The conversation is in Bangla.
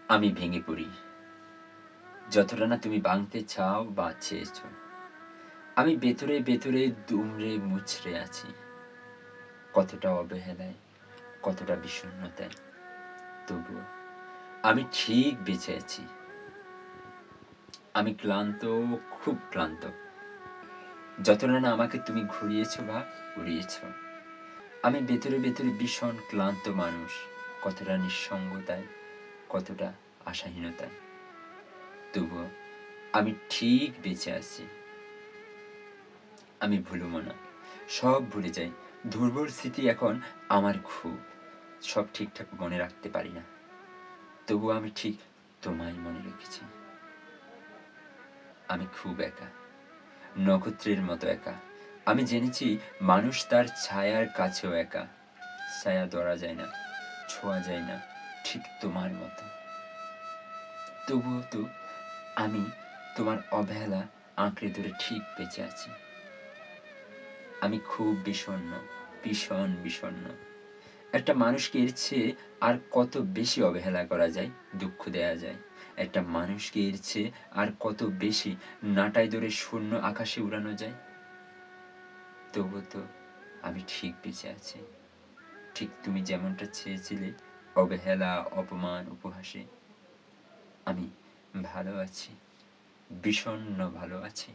আমি ভেঙে পড়ি যতটা না তুমি ভাঙতে চাও বা চেয়েছ। আমি ভেতরে ভেতরে দুমড়ে মুচড়ে আছি, কতটা অবহেলায়, কতটা বিষণ্ণতায়। তবুও আমি ঠিক বেঁচে আছি। আমি ক্লান্ত, খুব ক্লান্ত। যতটা না আমাকে তুমি ঘুরিয়েছ বা উড়িয়েছ। আমি ভেতরে ভেতরে ভীষণ ক্লান্ত মানুষ, কতটা নিঃসঙ্গতায়, কতটা আশাহীনতায়। তবুও আমি ঠিক বেঁচে আছি। আমি ভুলবো না, সব ভুলে যাই। দুর্বল স্মৃতি এখন আমার খুব, সব ঠিকঠাক মনে রাখতে পারি না। তবুও আমি ঠিক তোমায় মনে রেখেছি। আমি খুব একা, নক্ষত্রের মতো একা। আমি জেনেছি মানুষ তার ছায়ার কাছেও একা। ছায়া ধরা যায় না, ছোঁয়া যায় না, ঠিক তোমার মতো। তবুও তো আমি তোমার অবহেলা আঁকড়ে ধরে ঠিক বেঁচে আছি। আমি খুব বিষণ্ণ, ভীষণ বিষণ্ণ। একটা মানুষকে এর চেয়ে আর কত বেশি অবহেলা করা যায়, দুঃখ দেয়া যায়। একটা মানুষকে এর চেয়ে আর কত বেশি নাটাই ধরে শূন্য আকাশে উড়ানো যায়। তবু তো আমি ঠিক বেঁচে আছি, ঠিক তুমি যেমনটা চেয়েছিলে, অবহেলা, অপমান, উপহাসে। আমি ভালো আছি, বিষণ্ণ ভালো আছি।